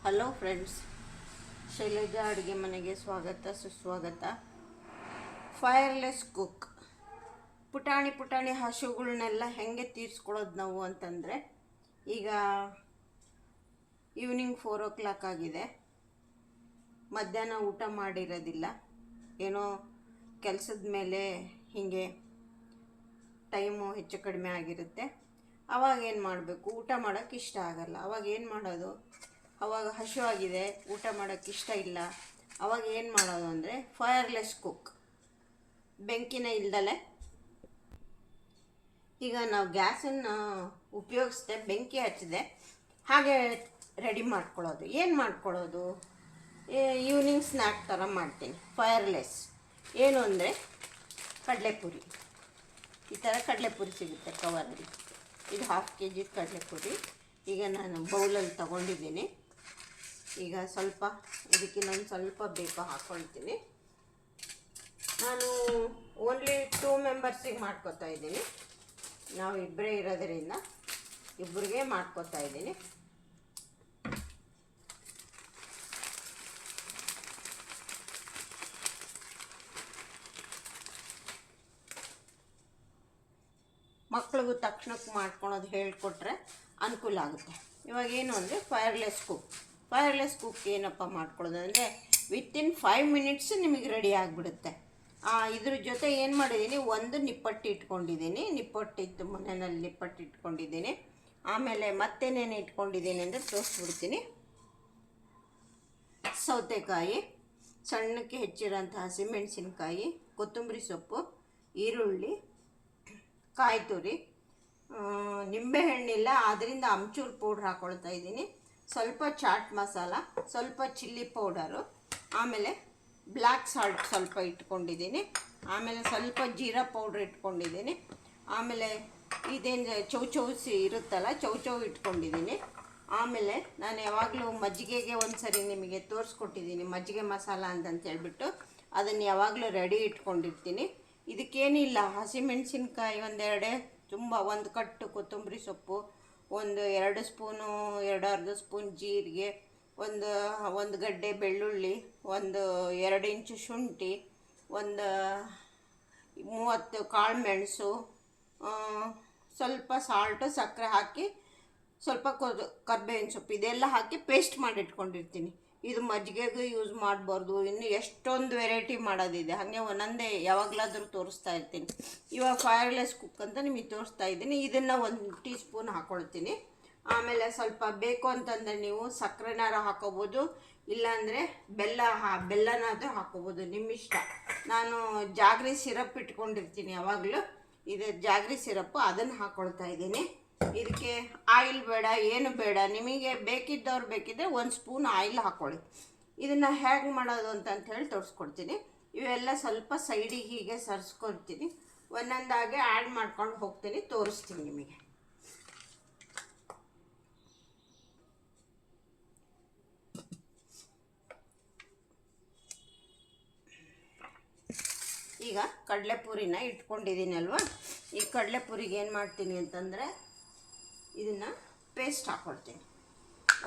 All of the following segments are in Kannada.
ಹಲೋ ಫ್ರೆಂಡ್ಸ್, ಶೈಲಜಾ ಅಡುಗೆ ಮನೆಗೆ ಸ್ವಾಗತ ಸುಸ್ವಾಗತ. Fireless cook. ಪುಟಾಣಿ ಹಸುಗಳನ್ನೆಲ್ಲ ಹೆಂಗೆ ತೀರಿಸ್ಕೊಳ್ಳೋದು ನಾವು ಅಂತಂದರೆ, ಈಗ ಈವ್ನಿಂಗ್ 4 o'clock ಆಗಿದೆ. ಮಧ್ಯಾಹ್ನ ಊಟ ಮಾಡಿರೋದಿಲ್ಲ, ಏನೋ ಕೆಲಸದ ಮೇಲೆ ಹೀಗೆ ಟೈಮು ಹೆಚ್ಚು ಕಡಿಮೆ ಆಗಿರುತ್ತೆ. ಅವಾಗ ಏನು ಮಾಡಬೇಕು? ಊಟ ಮಾಡೋಕ್ಕೆ ಇಷ್ಟ ಆಗಲ್ಲ. ಅವಾಗ ಏನು ಮಾಡೋದು? ಅವಾಗ ಹಸಿವಾಗಿದೆ, ಊಟ ಮಾಡೋಕ್ಕೆ ಇಷ್ಟ ಇಲ್ಲ. ಅವಾಗ ಏನು ಮಾಡೋದು ಅಂದರೆ ಫೈರ್ಲೆಸ್ ಕುಕ್. ಬೆಂಕಿನ ಇಲ್ದಲೆ, ಈಗ ನಾವು ಗ್ಯಾಸನ್ನು ಉಪಯೋಗಿಸ್ದೆ, ಬೆಂಕಿ ಹಚ್ಚಿದೆ, ಹಾಗೆ ರೆಡಿ ಮಾಡ್ಕೊಳ್ಳೋದು. ಏನು ಮಾಡ್ಕೊಳ್ಳೋದು? ಈವ್ನಿಂಗ್ ಸ್ನ್ಯಾಕ್ ಥರ ಮಾಡ್ತೀನಿ. ಫೈರ್ಲೆಸ್ ಏನು ಅಂದರೆ ಕಡಲೆಪುರಿ. ಈ ಥರ ಕಡಲೆಪುರಿ ಸಿಗುತ್ತೆ ಕವರಲ್ಲಿ. ಇದು 1/2 kg ಕಡಲೆಪುರಿ. ಈಗ ನಾನು ಬೌಲಲ್ಲಿ ತಗೊಂಡಿದ್ದೀನಿ. ಈಗ ಸ್ವಲ್ಪ ಇದಕ್ಕೆ ನಾನು ಸ್ವಲ್ಪ ಬೇಕು ಹಾಕ್ಕೊಳ್ತೀನಿ. ನಾನು ಓನ್ಲಿ 2 ಮೆಂಬರ್ಸಿಗೆ ಮಾಡ್ಕೊತಾ ಇದ್ದೀನಿ. ನಾವು ಇಬ್ಬರೇ ಇರೋದರಿಂದ ಇಬ್ಬರಿಗೆ ಮಾಡ್ಕೊತಾ ಇದ್ದೀನಿ. ಮಕ್ಳಿಗೂ ತಕ್ಷಣಕ್ಕೆ ಮಾಡ್ಕೊಳೋದು ಹೇಳ್ಕೊಟ್ರೆ ಅನುಕೂಲ ಆಗುತ್ತೆ. ಇವಾಗ ಏನು ಅಂದರೆ ಫೈರ್ಲೆಸ್ ಕುಕ್ ಏನಪ್ಪ ಮಾಡ್ಕೊಳ್ಳೋದು ಅಂದರೆ ವಿತಿನ್ 5 minutes ನಿಮಗೆ ರೆಡಿ ಆಗಿಬಿಡುತ್ತೆ. ಇದ್ರ ಜೊತೆ ಏನು ಮಾಡಿದ್ದೀನಿ, ಒಂದು ನಿಪ್ಪಟ್ಟು ಇಟ್ಕೊಂಡಿದ್ದೀನಿ. ನಿಪ್ಪಟ್ಟಿತ್ತು ಮನೆಯಲ್ಲಿ, ನಿಪ್ಪಟ್ಟು ಇಟ್ಕೊಂಡಿದ್ದೀನಿ. ಆಮೇಲೆ ಮತ್ತೇನೇನು ಇಟ್ಕೊಂಡಿದ್ದೀನಿ ಅಂದರೆ ತೋರಿಸ್ಬಿಡ್ತೀನಿ. ಸೌತೆಕಾಯಿ, ಸಣ್ಣಕ್ಕೆ ಹೆಚ್ಚಿರೋಂಥ ಹಸಿಮೆಣಸಿನ್ಕಾಯಿ, ಕೊತ್ತಂಬರಿ ಸೊಪ್ಪು, ಈರುಳ್ಳಿ, ಕಾಯಿ ತುರಿ, ನಿಂಬೆಹಣ್ಣಿಲ್ಲ, ಆದ್ದರಿಂದ ಅಮ್ಚೂರು ಪೌಡ್ರ್ ಹಾಕ್ಕೊಳ್ತಾ ಇದ್ದೀನಿ. ಸ್ವಲ್ಪ ಚಾಟ್ ಮಸಾಲ, ಸ್ವಲ್ಪ ಚಿಲ್ಲಿ ಪೌಡರು, ಆಮೇಲೆ ಬ್ಲ್ಯಾಕ್ ಸಾಲ್ಟ್ ಸ್ವಲ್ಪ ಇಟ್ಕೊಂಡಿದ್ದೀನಿ. ಆಮೇಲೆ ಸ್ವಲ್ಪ ಜೀರಾ ಪೌಡ್ರ್ ಇಟ್ಕೊಂಡಿದ್ದೀನಿ. ಆಮೇಲೆ ಇದೇನು ಚೌಚೌಸಿ ಇರುತ್ತಲ್ಲ, ಚೌಚೌ ಇಟ್ಕೊಂಡಿದ್ದೀನಿ. ಆಮೇಲೆ ನಾನು ಯಾವಾಗಲೂ ಮಜ್ಜಿಗೆಗೆ ಒಂದು ಸರಿ ನಿಮಗೆ ತೋರಿಸ್ಕೊಟ್ಟಿದ್ದೀನಿ, ಮಜ್ಜಿಗೆ ಮಸಾಲ ಅಂತಂತ ಹೇಳ್ಬಿಟ್ಟು. ಅದನ್ನು ಯಾವಾಗಲೂ ರೆಡಿ ಇಟ್ಕೊಂಡಿರ್ತೀನಿ. ಇದಕ್ಕೇನಿಲ್ಲ, ಹಸಿಮೆಣಸಿನ್ಕಾಯಿ ಒಂದೆರಡೆ, ತುಂಬ ಒಂದು ಕಟ್ಟು ಕೊತ್ತಂಬರಿ ಸೊಪ್ಪು, ಒಂದು 2 ಸ್ಪೂನು, 2 ಸ್ಪೂನ್ ಜೀರಿಗೆ, ಒಂದು ಗಡ್ಡೆ ಬೆಳ್ಳುಳ್ಳಿ, ಒಂದು 2 ಇಂಚು ಶುಂಠಿ, ಒಂದು 30 ಕಾಳು ಮೆಣಸು, ಸ್ವಲ್ಪ ಸಾಲ್ಟು, ಸಕ್ಕರೆ ಹಾಕಿ, ಸ್ವಲ್ಪ ಕರ್ಬೇವಿನ ಸೊಪ್ಪು, ಇದೆಲ್ಲ ಹಾಕಿ ಪೇಸ್ಟ್ ಮಾಡಿ ಇಟ್ಕೊಂಡಿರ್ತೀನಿ. ಇದು ಮಜ್ಜಿಗೆಗೂ ಯೂಸ್ ಮಾಡಬಾರ್ದು, ಇನ್ನು ಎಷ್ಟೊಂದು ವೆರೈಟಿ ಮಾಡೋದಿದೆ. ಹಾಗೆ ಒಂದೊಂದೇ ಯಾವಾಗಲಾದರೂ ತೋರಿಸ್ತಾ ಇರ್ತೀನಿ. ಇವಾಗ ಫೈರ್ಲೆಸ್ ಕುಕ್ ಅಂತ ನಿಮಗೆ ತೋರಿಸ್ತಾ ಇದ್ದೀನಿ. ಇದನ್ನು 1 ಟೀ ಸ್ಪೂನ್ ಹಾಕ್ಕೊಳ್ತೀನಿ. ಆಮೇಲೆ ಸ್ವಲ್ಪ ಬೇಕು ಅಂತಂದರೆ ನೀವು ಸಕ್ಕರೆನಾರ ಹಾಕೋಬೋದು, ಇಲ್ಲಾಂದರೆ ಬೆಲ್ಲನಾದರೂ ಹಾಕೋಬೋದು, ನಿಮ್ಮಿಷ್ಟ. ನಾನು ಜಾಗ್ರಿ ಸಿರಪ್ ಇಟ್ಕೊಂಡಿರ್ತೀನಿ ಯಾವಾಗಲೂ. ಇದು ಜಾಗ್ರಿ ಸಿರಪ್ಪು, ಅದನ್ನು ಹಾಕ್ಕೊಳ್ತಾ ಇದ್ದೀನಿ. ಇದಕ್ಕೆ ಆಯಿಲ್ ಬೇಡ, ಏನು ಬೇಡ. ನಿಮಗೆ ಬೇಕಿದ್ದರೆ 1 ಸ್ಪೂನ್ ಆಯಿಲ್ ಹಾಕ್ಕೊಳ್ಳಿ. ಇದನ್ನು ಹೇಗೆ ಮಾಡೋದು ಅಂತ ಹೇಳಿ ತೋರಿಸ್ಕೊಡ್ತೀನಿ. ಇವೆಲ್ಲ ಸ್ವಲ್ಪ ಸೈಡಿಗೆ ಹೀಗೆ ಸರಿಸ್ಕೊಳ್ತೀನಿ. ಒಂದೊಂದಾಗೆ ಆ್ಯಡ್ ಮಾಡ್ಕೊಂಡು ಹೋಗ್ತೀನಿ, ತೋರಿಸ್ತೀನಿ ನಿಮಗೆ. ಈಗ ಕಡಲೆಪುರಿನ ಇಟ್ಕೊಂಡಿದ್ದೀನಿ ಅಲ್ವಾ. ಈ ಕಡಲೆಪುರಿಗೆ ಏನು ಮಾಡ್ತೀನಿ ಅಂತಂದರೆ ಇದನ್ನು ಪೇಸ್ಟ್ ಹಾಕ್ಕೊಳ್ತೀನಿ.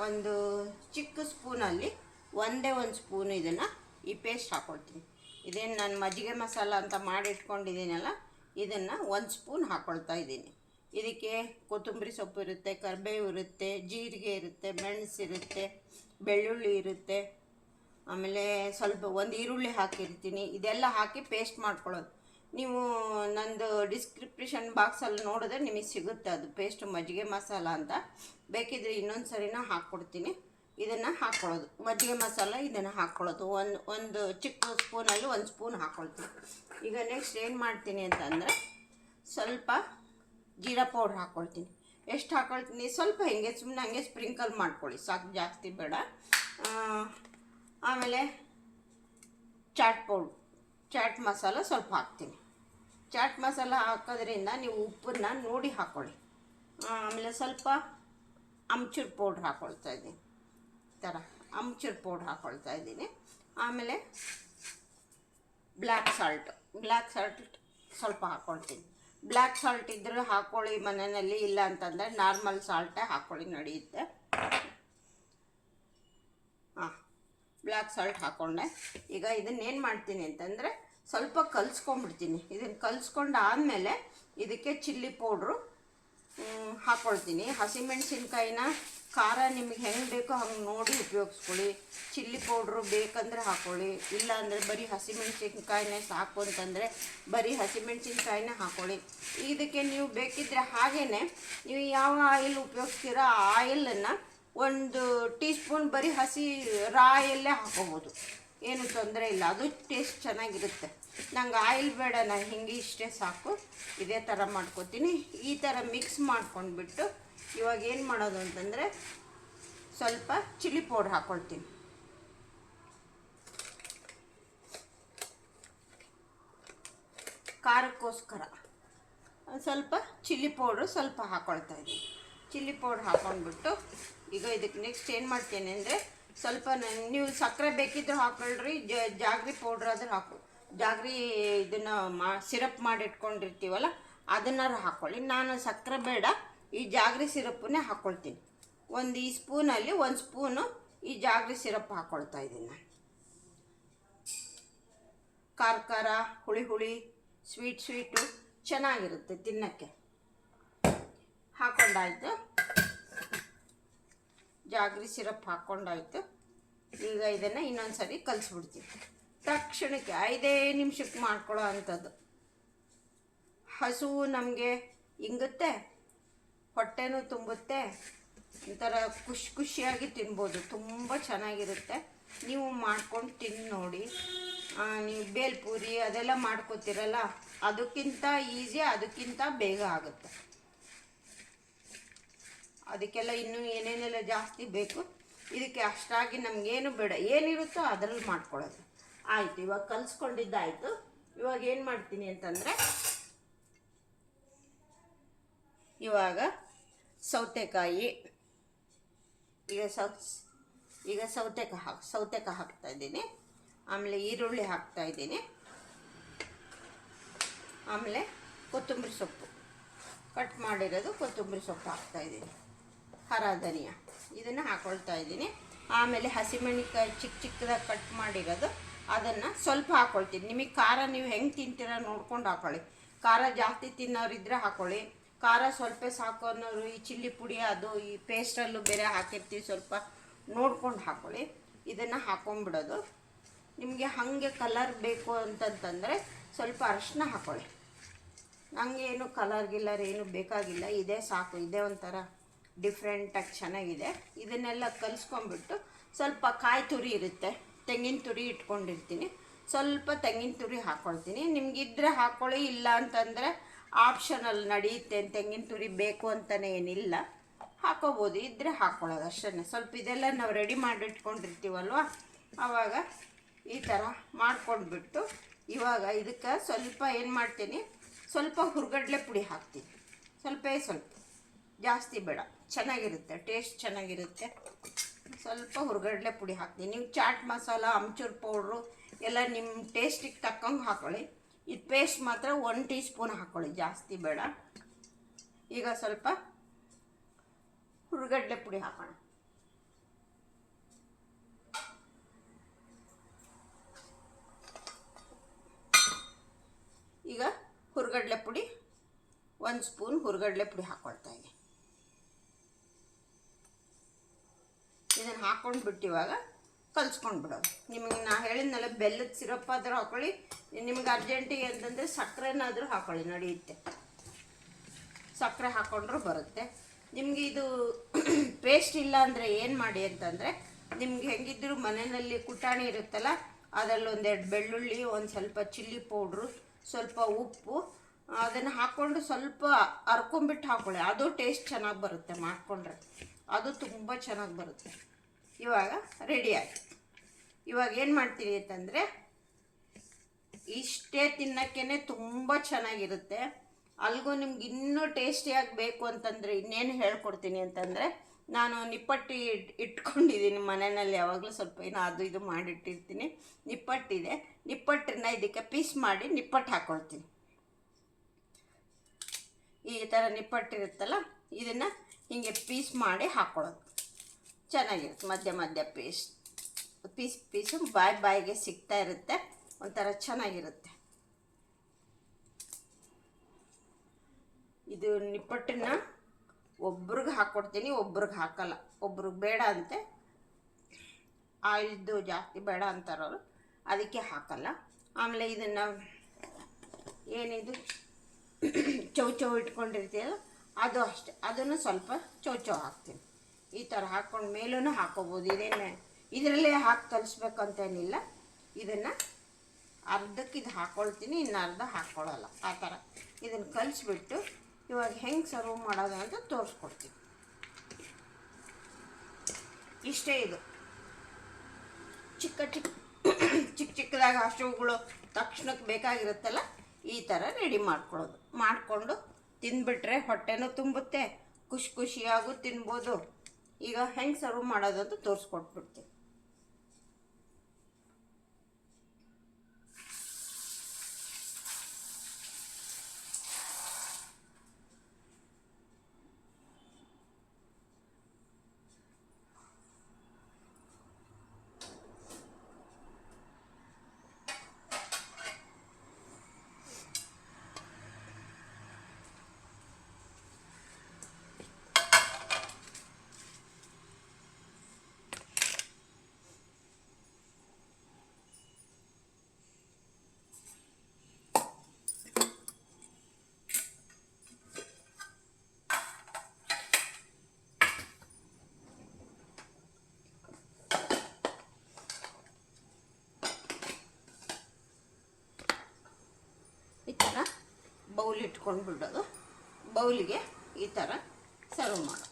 ಒಂದು ಚಿಕ್ಕ ಸ್ಪೂನಲ್ಲಿ ಒಂದೇ 1 ಸ್ಪೂನ್ ಇದನ್ನು ಈ ಪೇಸ್ಟ್ ಹಾಕ್ಕೊಳ್ತೀನಿ. ಇದೇನು ನಾನು ಮಜ್ಜಿಗೆ ಮಸಾಲ ಅಂತ ಮಾಡಿಟ್ಕೊಂಡಿದ್ದೀನಲ್ಲ, ಇದನ್ನು 1 ಸ್ಪೂನ್ ಹಾಕ್ಕೊಳ್ತಾ ಇದ್ದೀನಿ. ಇದಕ್ಕೆ ಕೊತ್ತಂಬರಿ ಸೊಪ್ಪು ಇರುತ್ತೆ, ಕರಿಬೇವು ಇರುತ್ತೆ, ಜೀರಿಗೆ ಇರುತ್ತೆ, ಮೆಣಸಿರುತ್ತೆ, ಬೆಳ್ಳುಳ್ಳಿ ಇರುತ್ತೆ, ಆಮೇಲೆ ಸ್ವಲ್ಪ 1 ಈರುಳ್ಳಿ ಹಾಕಿರ್ತೀನಿ. ಇದೆಲ್ಲ ಹಾಕಿ ಪೇಸ್ಟ್ ಮಾಡ್ಕೊಳ್ಳೋದು. ನೀವು ನಂದು ಡಿಸ್ಕ್ರಿಪ್ಷನ್ ಬಾಕ್ಸಲ್ಲಿ ನೋಡಿದ್ರೆ ನಿಮಗೆ ಸಿಗುತ್ತೆ ಅದು ಪೇಸ್ಟ್, ಮಜ್ಜಿಗೆ ಮಸಾಲ ಅಂತ. ಬೇಕಿದ್ರೆ ಇನ್ನೊಂದು ಸರಿನ ಹಾಕ್ಕೊಡ್ತೀನಿ. ಇದನ್ನು ಹಾಕ್ಕೊಳ್ಳೋದು ಮಜ್ಜಿಗೆ ಮಸಾಲ, ಇದನ್ನು ಹಾಕ್ಕೊಳ್ಳೋದು. ಒಂದು ಚಿಕ್ಕ ಸ್ಪೂನಲ್ಲಿ 1 ಸ್ಪೂನ್ ಹಾಕ್ಕೊಳ್ತೀನಿ. ಈಗ ನೆಕ್ಸ್ಟ್ ಏನು ಮಾಡ್ತೀನಿ ಅಂತಂದರೆ ಸ್ವಲ್ಪ ಜೀರಾ ಪೌಡ್ರ್ ಹಾಕ್ಕೊಳ್ತೀನಿ. ಎಷ್ಟು ಹಾಕ್ಕೊಳ್ತೀನಿ? ಸ್ವಲ್ಪ ಹಿಂಗೆ ಸುಮ್ಮನೆ ಹಂಗೆ ಸ್ಪ್ರಿಂಕಲ್ ಮಾಡ್ಕೊಳ್ಳಿ, ಸಾಕು, ಜಾಸ್ತಿ ಬೇಡ. ಆಮೇಲೆ ಚಾಟ್ ಮಸಾಲ ಸ್ವಲ್ಪ ಹಾಕ್ತೀನಿ. ಚಾಟ್ ಮಸಾಲ ಹಾಕೋದ್ರಿಂದ ನೀವು ಉಪ್ಪನ್ನು ನೋಡಿ ಹಾಕ್ಕೊಳ್ಳಿ. ಆಮೇಲೆ ಸ್ವಲ್ಪ ಅಮ್ಚೂರು ಪೌಡ್ರ್ ಹಾಕ್ಕೊಳ್ತಾ ಇದ್ದೀನಿ. ಈ ಥರ ಅಮ್ಚೂರು ಪೌಡ್ರ್ ಹಾಕ್ಕೊಳ್ತಾ ಇದ್ದೀನಿ. ಆಮೇಲೆ ಬ್ಲ್ಯಾಕ್ ಸಾಲ್ಟ್ ಸ್ವಲ್ಪ ಹಾಕ್ಕೊಳ್ತೀನಿ. ಬ್ಲ್ಯಾಕ್ ಸಾಲ್ಟ್ ಇದ್ದರೆ ಹಾಕ್ಕೊಳ್ಳಿ ಮನೆಯಲ್ಲಿ, ಇಲ್ಲ ಅಂತಂದರೆ ನಾರ್ಮಲ್ ಸಾಲ್ಟೇ ಹಾಕ್ಕೊಳ್ಳಿ, ನಡೆಯುತ್ತೆ. ಬ್ಲ್ಯಾಕ್ ಸಾಲ್ಟ್ ಹಾಕ್ಕೊಂಡೆ. ಈಗ ಇದನ್ನೇನು ಮಾಡ್ತೀನಿ ಅಂತಂದರೆ ಸ್ವಲ್ಪ ಕಲಿಸ್ಕೊಂಡ್ಬಿಡ್ತೀನಿ. ಇದನ್ನು ಕಲಿಸ್ಕೊಂಡು ಆದಮೇಲೆ ಇದಕ್ಕೆ ಚಿಲ್ಲಿ ಪೌಡ್ರು ಹಾಕ್ಕೊಳ್ತೀನಿ. ಹಸಿಮೆಣ್ಸಿನ್ಕಾಯಿನ ಖಾರ ನಿಮಗೆ ಹೆಂಗೆ ಬೇಕೋ ಹಂಗೆ ನೋಡಿ ಉಪಯೋಗಿಸ್ಕೊಳ್ಳಿ. ಚಿಲ್ಲಿ ಪೌಡ್ರು ಬೇಕಂದರೆ ಹಾಕ್ಕೊಳ್ಳಿ, ಇಲ್ಲ ಅಂದರೆ ಬರೀ ಹಸಿಮೆಣ್ಸಿನ್ಕಾಯಿನೇ ಸಾಕು ಅಂತಂದರೆ ಬರೀ ಹಸಿಮೆಣ್ಸಿನ್ಕಾಯಿನೇ ಹಾಕ್ಕೊಳ್ಳಿ. ಇದಕ್ಕೆ ನೀವು ಬೇಕಿದ್ದರೆ ಹಾಗೇ ನೀವು ಯಾವ ಆಯಿಲ್ ಉಪಯೋಗಿಸ್ತೀರೋ ಆ ಆಯಿಲನ್ನು 1 ಟೀ ಸ್ಪೂನ್ ಬರೀ ಹಸಿ ರಾ ಆಯಿಲ್ಲೇ ಹಾಕ್ಕೋಬೋದು, ಏನು ತೊಂದರೆ ಇಲ್ಲ, ಅದು ಟೇಸ್ಟ್ ಚೆನ್ನಾಗಿರುತ್ತೆ. ನಂಗೆ ಆಯಿಲ್ ಬೇಡ, ನಾನು ಹಿಂಗೆ ಇಷ್ಟೇ ಸಾಕು, ಇದೇ ಥರ ಮಾಡ್ಕೊತೀನಿ. ಈ ಥರ ಮಿಕ್ಸ್ ಮಾಡ್ಕೊಂಡ್ಬಿಟ್ಟು ಇವಾಗ ಏನು ಮಾಡೋದು ಅಂತಂದರೆ ಸ್ವಲ್ಪ ಚಿಲ್ಲಿ ಪೌಡ್ರ್ ಹಾಕ್ಕೊಳ್ತೀನಿ. ಖಾರಕ್ಕೋಸ್ಕರ ಸ್ವಲ್ಪ ಚಿಲ್ಲಿ ಪೌಡ್ರು ಸ್ವಲ್ಪ ಹಾಕ್ಕೊಳ್ತಾ ಇದ್ದೀನಿ. ಚಿಲ್ಲಿ ಪೌಡ್ರ್ ಹಾಕ್ಕೊಂಡ್ಬಿಟ್ಟು ಈಗ ಇದಕ್ಕೆ ನೆಕ್ಸ್ಟ್ ಏನು ಮಾಡ್ತೀನಿ ಅಂದರೆ ಸ್ವಲ್ಪ ನೀವು ಸಕ್ಕರೆ ಬೇಕಿದ್ದರೂ ಹಾಕ್ಕೊಳ್ರಿ, ಜಾಗ್ರಿ ಪೌಡ್ರ್ ಆದ್ರೆ ಹಾಕು, ಜಾಗ್ರಿ ಇದನ್ನು ಸಿರಪ್ ಮಾಡಿಟ್ಕೊಂಡಿರ್ತೀವಲ್ಲ ಅದನ್ನಾರು ಹಾಕ್ಕೊಳ್ಳಿ. ನಾನು ಸಕ್ಕರೆ ಬೇಡ, ಈ ಜಾಗ್ರಿ ಸಿರಪ್ಪನ್ನೇ ಹಾಕ್ಕೊಳ್ತೀನಿ. ಈ ಸ್ಪೂನಲ್ಲಿ 1 ಸ್ಪೂನು ಈ ಜಾಗ್ರಿ ಸಿರಪ್ ಹಾಕ್ಕೊಳ್ತಾ ಇದ್ದೀನಿ ನಾನು. ಖಾರ ಹುಳಿ ಸ್ವೀಟು ಚೆನ್ನಾಗಿರುತ್ತೆ ತಿನ್ನೋಕ್ಕೆ. ಹಾಕ್ಕೊಂಡಾಯ್ತು, ಜಾಗ್ರಿ ಸಿರಪ್ ಹಾಕ್ಕೊಂಡಾಯ್ತು. ಈಗ ಇದನ್ನು ಇನ್ನೊಂದು ಸರಿ ಕಲಿಸ್ಬಿಡ್ತೀನಿ. ತಕ್ಷಣಕ್ಕೆ 5 ನಿಮಿಷಕ್ಕೆ ಮಾಡ್ಕೊಳ್ಳೋ ಅಂಥದ್ದು. ಹಸು ನಮಗೆ ಇಂಗುತ್ತೆ, ಹೊಟ್ಟೆನೂ ತುಂಬುತ್ತೆ, ಒಂಥರ ಖುಷಿಯಾಗಿ ತಿನ್ಬೋದು, ತುಂಬ ಚೆನ್ನಾಗಿರುತ್ತೆ. ನೀವು ಮಾಡ್ಕೊಂಡು ತಿಂದು ನೋಡಿ. ನೀವು ಬೇಲ್ಪೂರಿ ಅದೆಲ್ಲ ಮಾಡ್ಕೋತೀರಲ್ಲ, ಅದಕ್ಕಿಂತ ಈಸಿ, ಅದಕ್ಕಿಂತ ಬೇಗ ಆಗುತ್ತೆ. ಅದಕ್ಕೆಲ್ಲ ಇನ್ನೂ ಏನೇನೆಲ್ಲ ಜಾಸ್ತಿ ಬೇಕು, ಇದಕ್ಕೆ ಅಷ್ಟಾಗಿ ನಮಗೇನು ಬೇಡ, ಏನಿರುತ್ತೋ ಅದರಲ್ಲಿ ಮಾಡ್ಕೊಳ್ಳೋದು. ಆಯಿತು, ಇವಾಗ ಕಲಿಸ್ಕೊಂಡಿದ್ದಾಯಿತು. ಇವಾಗ ಏನು ಮಾಡ್ತೀನಿ ಅಂತಂದರೆ ಇವಾಗ ಸೌತೆಕಾಯಿ, ಈಗ ಸೌತೆಕಾಯಿ ಹಾಕ್ತಾಯಿದ್ದೀನಿ. ಆಮೇಲೆ ಈರುಳ್ಳಿ ಹಾಕ್ತಾಯಿದ್ದೀನಿ. ಆಮೇಲೆ ಕೊತ್ತಂಬರಿ ಸೊಪ್ಪು ಕಟ್ ಮಾಡಿರೋದು ಕೊತ್ತಂಬರಿ ಸೊಪ್ಪು ಹಾಕ್ತಾಯಿದ್ದೀನಿ. ಹರ ಧನಿಯಾ ಇದನ್ನು ಹಾಕ್ಕೊಳ್ತಾ ಇದ್ದೀನಿ. ಆಮೇಲೆ ಹಸಿಮೆಣಸಿನ್ಕಾಯಿ ಚಿಕ್ಕದಾಗಿ ಕಟ್ ಮಾಡಿರೋದು ಅದನ್ನು ಸ್ವಲ್ಪ ಹಾಕ್ಕೊಳ್ತೀನಿ. ನಿಮಗೆ ಖಾರ ನೀವು ಹೆಂಗೆ ತಿಂತೀರ ನೋಡ್ಕೊಂಡು ಹಾಕ್ಕೊಳ್ಳಿ. ಖಾರ ಜಾಸ್ತಿ ತಿನ್ನೋರಿದ್ದರೆ ಹಾಕ್ಕೊಳ್ಳಿ, ಖಾರ ಸ್ವಲ್ಪ ಸಾಕು ಅನ್ನೋರು ಈ ಚಿಲ್ಲಿ ಪುಡಿ ಅದು ಈ ಪೇಸ್ಟಲ್ಲೂ ಬೇರೆ ಹಾಕಿರ್ತೀವಿ, ಸ್ವಲ್ಪ ನೋಡ್ಕೊಂಡು ಹಾಕ್ಕೊಳ್ಳಿ. ಇದನ್ನು ಹಾಕ್ಕೊಂಬಿಡೋದು. ನಿಮಗೆ ಹಾಗೆ ಕಲರ್ ಬೇಕು ಅಂತಂತಂದರೆ ಸ್ವಲ್ಪ ಅರಿಶಿನ ಹಾಕ್ಕೊಳ್ಳಿ. ನನಗೆ ಏನು ಕಲರ್ ಏನು ಬೇಕಾಗಿಲ್ಲ, ಇದೇ ಸಾಕು, ಇದೇ ಒಂಥರ ಡಿಫ್ರೆಂಟಾಗಿ ಚೆನ್ನಾಗಿದೆ. ಇದನ್ನೆಲ್ಲ ಕಲಿಸ್ಕೊಂಬಿಟ್ಟು ಸ್ವಲ್ಪ ಕಾಯಿ ತುರಿ ಇರುತ್ತೆ, ತೆಂಗಿನ ತುರಿ ಇಟ್ಕೊಂಡಿರ್ತೀನಿ, ಸ್ವಲ್ಪ ತೆಂಗಿನ ತುರಿ ಹಾಕ್ಕೊಳ್ತೀನಿ. ನಿಮಗಿದ್ರೆ ಹಾಕ್ಕೊಳ್ಳಿ, ಇಲ್ಲ ಅಂತಂದರೆ ಆಪ್ಷನಲ್ ನಡೆಯುತ್ತೆ. ತೆಂಗಿನ ತುರಿ ಬೇಕು ಅಂತಲೇ ಏನಿಲ್ಲ, ಹಾಕೋಬೋದು, ಇದ್ದರೆ ಹಾಕ್ಕೊಳ್ಳೋದು ಅಷ್ಟೇ. ಸ್ವಲ್ಪ ಇದೆಲ್ಲ ನಾವು ರೆಡಿ ಮಾಡಿಟ್ಕೊಂಡಿರ್ತೀವಲ್ವ, ಆವಾಗ ಈ ಥರ ಮಾಡ್ಕೊಂಡ್ಬಿಟ್ಟು ಇವಾಗ ಇದಕ್ಕೆ ಸ್ವಲ್ಪ ಏನು ಮಾಡ್ತೀನಿ, ಸ್ವಲ್ಪ ಹುರ್ಗಡ್ಲೆ ಪುಡಿ ಹಾಕ್ತೀನಿ. ಸ್ವಲ್ಪ ಜಾಸ್ತಿ ಬೇಡ, ಚೆನ್ನಾಗಿರುತ್ತೆ, ಟೇಸ್ಟ್ ಚೆನ್ನಾಗಿರುತ್ತೆ. ಸ್ವಲ್ಪ ಹುರ್ಗಡ್ಲೆ ಪುಡಿ ಹಾಕ್ತೀನಿ. ನೀವು ಚಾಟ್ ಮಸಾಲ, ಅಮ್ಚೂರ್ ಪೌಡ್ರು ಎಲ್ಲ ನಿಮ್ಮ ಟೇಸ್ಟಿಗೆ ತಕ್ಕಂಗೆ ಹಾಕ್ಕೊಳ್ಳಿ. ಇದು ಪೇಸ್ಟ್ ಮಾತ್ರ 1 ಟೀ ಸ್ಪೂನ್ ಹಾಕ್ಕೊಳ್ಳಿ, ಜಾಸ್ತಿ ಬೇಡ. ಈಗ ಸ್ವಲ್ಪ ಹುರ್ಗಡ್ಲೆ ಪುಡಿ ಹಾಕೋಣ. ಈಗ ಹುರ್ಗಡ್ಲೆ ಪುಡಿ 1 ಸ್ಪೂನ್ ಹುರ್ಗಡ್ಲೆ ಪುಡಿ ಹಾಕ್ಕೊಳ್ತಾ ಇದ್ದೀನಿ. ಇದನ್ನು ಹಾಕ್ಕೊಂಡ್ಬಿಟ್ಟು ಇವಾಗ ಕಲಿಸ್ಕೊಂಡ್ಬಿಡೋದು. ನಿಮಗೆ ನಾ ಹೇಳಿದ್ನಲ್ಲ, ಬೆಲ್ಲದ ಸಿರಪ್ ಆದರೂ ಹಾಕ್ಕೊಳ್ಳಿ, ನಿಮ್ಗೆ ಅರ್ಜೆಂಟಿಗೆ ಅಂತಂದರೆ ಸಕ್ಕರೆನಾದರೂ ಹಾಕ್ಕೊಳ್ಳಿ, ನಡೆಯುತ್ತೆ. ಸಕ್ಕರೆ ಹಾಕ್ಕೊಂಡ್ರೂ ಬರುತ್ತೆ. ನಿಮಗೆ ಇದು ಪೇಸ್ಟ್ ಇಲ್ಲ ಅಂದರೆ ಏನು ಮಾಡಿ ಅಂತಂದರೆ, ನಿಮ್ಗೆ ಹೆಂಗಿದ್ದರೂ ಮನೆಯಲ್ಲಿ ಕುಟಾಣಿ ಇರುತ್ತಲ್ಲ, ಅದರಲ್ಲಿ 1-2 ಬೆಳ್ಳುಳ್ಳಿ, ಒಂದು ಸ್ವಲ್ಪ ಚಿಲ್ಲಿ ಪೌಡ್ರು, ಸ್ವಲ್ಪ ಉಪ್ಪು, ಅದನ್ನು ಹಾಕ್ಕೊಂಡು ಸ್ವಲ್ಪ ಹರ್ಕೊಂಬಿಟ್ಟು ಹಾಕ್ಕೊಳ್ಳಿ. ಅದು ಟೇಸ್ಟ್ ಚೆನ್ನಾಗಿ ಬರುತ್ತೆ, ಮಾಡಿಕೊಂಡ್ರೆ ಅದು ತುಂಬ ಚೆನ್ನಾಗಿ ಬರುತ್ತೆ. ಇವಾಗ ರೆಡಿ ಆಯಿತು. ಇವಾಗ ಏನು ಮಾಡ್ತೀನಿ ಅಂತಂದರೆ, ಇಷ್ಟೇ ತಿನ್ನೋಕ್ಕೇ ತುಂಬ ಚೆನ್ನಾಗಿರುತ್ತೆ. ಅಲ್ಲಿಗೂ ನಿಮ್ಗೆ ಇನ್ನೂ ಟೇಸ್ಟಿಯಾಗಿ ಬೇಕು ಅಂತಂದರೆ ಇನ್ನೇನು ಹೇಳ್ಕೊಡ್ತೀನಿ ಅಂತಂದರೆ, ನಾನು ನಿಪ್ಪಟ್ಟು ಇಟ್ಕೊಂಡಿದ್ದೀನಿ ಮನೆಯಲ್ಲಿ, ಯಾವಾಗಲೂ ಸ್ವಲ್ಪ ಏನೋ ಅದು ಇದು ಮಾಡಿಟ್ಟಿರ್ತೀನಿ. ನಿಪ್ಪಟ್ಟಿದೆ, ನಿಪ್ಪಟ್ಟನ್ನ ಇದಕ್ಕೆ ಪೀಸ್ ಮಾಡಿ ನಿಪ್ಪಟ್ಟು ಹಾಕ್ಕೊಳ್ತೀನಿ. ಈ ಥರ ನಿಪ್ಪಟ್ಟಿರುತ್ತಲ್ಲ, ಇದನ್ನು ಹೀಗೆ ಪೀಸ್ ಮಾಡಿ ಹಾಕ್ಕೊಳ್ಳೋದು ಚೆನ್ನಾಗಿರುತ್ತೆ. ಮಧ್ಯ ಪೇಸ್ಟ್ ಪೀಸು ಬಾಯಿಗೆ ಸಿಗ್ತಾ ಇರುತ್ತೆ, ಒಂಥರ ಚೆನ್ನಾಗಿರುತ್ತೆ. ಇದು ನಿಪ್ಪಟ್ಟನ್ನ ಒಬ್ರಿಗೆ ಹಾಕ್ಕೊಡ್ತೀನಿ, ಒಬ್ರಿಗೆ ಹಾಕಲ್ಲ. ಒಬ್ರಿಗೆ ಬೇಡ ಅಂತೆ, ಆಯಿಲ್ದು ಜಾಸ್ತಿ ಬೇಡ ಅಂತಾರವರು, ಅದಕ್ಕೆ ಹಾಕಲ್ಲ. ಆಮೇಲೆ ಇದನ್ನು ಏನಿದು ಚೌ ಇಟ್ಕೊಂಡಿರ್ತೀಯಲ್ಲ ಅದು ಅಷ್ಟೆ, ಅದನ್ನು ಸ್ವಲ್ಪ ಚೌ ಹಾಕ್ತೀನಿ. ಈ ಥರ ಹಾಕ್ಕೊಂಡು ಮೇಲೂ ಹಾಕೋಬೋದು. ಇದರಲ್ಲೇ ಹಾಕಿ ಕಲಿಸ್ಬೇಕಂತೇನಿಲ್ಲ. ಇದನ್ನು ಅರ್ಧಕ್ಕೆ ಇದು ಹಾಕ್ಕೊಳ್ತೀನಿ, ಇನ್ನು ಅರ್ಧ ಹಾಕ್ಕೊಳ್ಳಲ್ಲ. ಆ ಥರ ಇದನ್ನು ಕಲಿಸ್ಬಿಟ್ಟು ಇವಾಗ ಹೆಂಗೆ ಸರ್ವ್ ಮಾಡೋದು ಅಂತ ತೋರಿಸ್ಕೊಡ್ತೀನಿ. ಇಷ್ಟೇ ಇದು. ಚಿಕ್ಕದಾಗಿ ಹಸುಗಳು ತಕ್ಷಣಕ್ಕೆ ಬೇಕಾಗಿರುತ್ತಲ್ಲ, ಈ ಥರ ರೆಡಿ ಮಾಡಿಕೊಂಡು ತಿಂದ್ಬಿಟ್ರೆ ಹೊಟ್ಟೆನೂ ತುಂಬುತ್ತೆ, ಖುಷಿಯಾಗೂ ತಿನ್ಬೋದು. ಈಗ ಹೆಂಗೆ ಸರ್ವ್ ಮಾಡೋದು ಅಂತ ತೋರಿಸ್ಕೊಟ್ಬಿಡ್ತೀನಿ. ಈ ಥರ ಬೌಲ್ ಇಟ್ಕೊಂಡು ಬಿಡೋದು, ಬೌಲಿಗೆ ಈ ಥರ ಸರ್ವ್ ಮಾಡೋದು.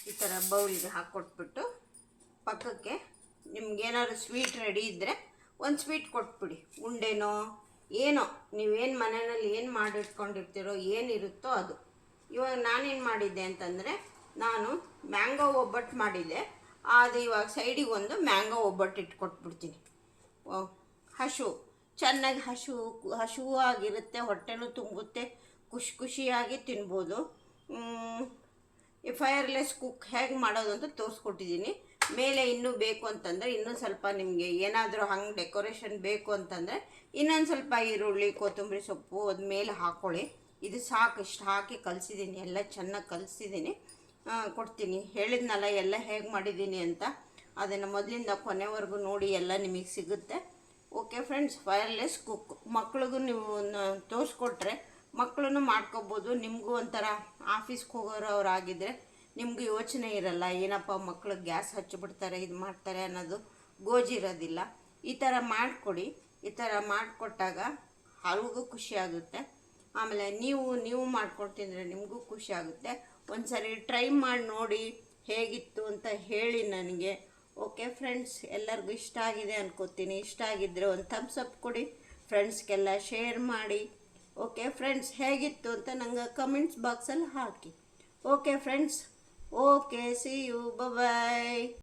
ಈ ಥರ ಬೌಲಿಗೆ ಹಾಕ್ಕೊಟ್ಬಿಟ್ಟು ಪಕ್ಕಕ್ಕೆ ನಿಮ್ಗೇನಾದ್ರು ಸ್ವೀಟ್ ರೆಡಿ ಇದ್ದರೆ ಒಂದು ಸ್ವೀಟ್ ಕೊಟ್ಬಿಡಿ. ಉಂಡೆನೋ ಏನೋ ನೀವೇನು ಮನೆಯಲ್ಲಿ ಏನು ಮಾಡಿಟ್ಕೊಂಡಿರ್ತೀರೋ ಏನಿರುತ್ತೋ ಅದು. ಇವಾಗ ನಾನೇನು ಮಾಡಿದ್ದೆ ಅಂತಂದರೆ, ನಾನು ಮ್ಯಾಂಗೋ ಒಬ್ಬಟ್ಟು ಮಾಡಿದ್ದೆ. ಅದು ಇವಾಗ ಸೈಡಿಗೆ ಒಂದು ಮ್ಯಾಂಗೋ ಒಬ್ಬಟ್ಟು ಇಟ್ಕೊಟ್ಬಿಡ್ತೀನಿ. ಚೆನ್ನಾಗಿ ಹಸುವಾಗಿರುತ್ತೆ, ಹೊಟ್ಟೆನೂ ತುಂಬುತ್ತೆ, ಖುಷಿಯಾಗಿ ತಿನ್ಬೋದು. ಈ ಫೈರ್ಲೆಸ್ ಕುಕ್ ಹೇಗೆ ಮಾಡೋದು ಅಂತ ತೋರಿಸ್ಕೊಟ್ಟಿದ್ದೀನಿ. ಮೇಲೆ ಇನ್ನೂ ಬೇಕು ಅಂತಂದರೆ, ಇನ್ನೂ ಸ್ವಲ್ಪ ನಿಮಗೆ ಏನಾದರೂ ಹಂಗೆ ಡೆಕೋರೇಷನ್ ಬೇಕು ಅಂತಂದರೆ ಇನ್ನೊಂದು ಸ್ವಲ್ಪ ಈರುಳ್ಳಿ, ಕೊತ್ತಂಬರಿ ಸೊಪ್ಪು ಅದ ಮೇಲೆ ಹಾಕ್ಕೊಳ್ಳಿ. ಇದು ಸಾಕು, ಇಷ್ಟು ಹಾಕಿ ಕಲಿಸಿದ್ದೀನಿ, ಎಲ್ಲ ಚೆನ್ನಾಗಿ ಕಲಿಸಿದ್ದೀನಿ. ಕೊಡ್ತೀನಿ, ಹೇಳಿದ್ನಲ್ಲ ಎಲ್ಲ ಹೇಗೆ ಮಾಡಿದ್ದೀನಿ ಅಂತ. ಅದನ್ನು ಮೊದಲಿಂದ ಕೊನೆವರೆಗೂ ನೋಡಿ, ಎಲ್ಲ ನಿಮಗೆ ಸಿಗುತ್ತೆ. ಓಕೆ ಫ್ರೆಂಡ್ಸ್, ಫೈರ್ಲೆಸ್ ಕುಕ್ ಮಕ್ಳಿಗೂ ನೀವು ತೋರಿಸ್ಕೊಟ್ರೆ ಮಕ್ಕಳನ್ನು ಮಾಡ್ಕೋಬೋದು. ನಿಮಗೂ ಒಂಥರ ಆಫೀಸ್ಗೆ ಹೋಗೋರವರಾಗಿದ್ದರೆ ನಿಮಗೂ ಯೋಚನೆ ಇರಲ್ಲ, ಏನಪ್ಪ ಮಕ್ಕಳು ಗ್ಯಾಸ್ ಹಚ್ಚಿಬಿಡ್ತಾರೆ, ಇದು ಮಾಡ್ತಾರೆ ಅನ್ನೋದು ಗೋಜಿರೋದಿಲ್ಲ. ಈ ಥರ ಮಾಡಿಕೊಡಿ. ಈ ಥರ ಮಾಡಿಕೊಟ್ಟಾಗ ಅವ್ರಿಗೂ ಖುಷಿಯಾಗುತ್ತೆ. ಆಮೇಲೆ ನೀವು ಮಾಡ್ಕೊಂಡು ತಿಂದರೆ ನಿಮಗೂ ಖುಷಿಯಾಗುತ್ತೆ. ಒಂದು ಸರಿ ಟ್ರೈ ಮಾಡಿ ನೋಡಿ ಹೇಗಿತ್ತು ಅಂತ ಹೇಳಿ ನನಗೆ. ಓಕೆ ಫ್ರೆಂಡ್ಸ್, ಎಲ್ಲರಿಗೂ ಇಷ್ಟ ಆಗಿದೆ ಅನ್ಕೋತೀನಿ. ಇಷ್ಟ ಆಗಿದ್ದರೆ ಒಂದು ಥಮ್ಸ್ ಅಪ್ ಕೊಡಿ, ಫ್ರೆಂಡ್ಸ್ಗೆಲ್ಲ ಶೇರ್ ಮಾಡಿ. ಓಕೆ ಫ್ರೆಂಡ್ಸ್, ಹೇಗಿತ್ತು ಅಂತ ನಂಗೆ ಕಮೆಂಟ್ಸ್ ಬಾಕ್ಸಲ್ಲಿ ಹಾಕಿ. Okay friends, okay, see you, bye.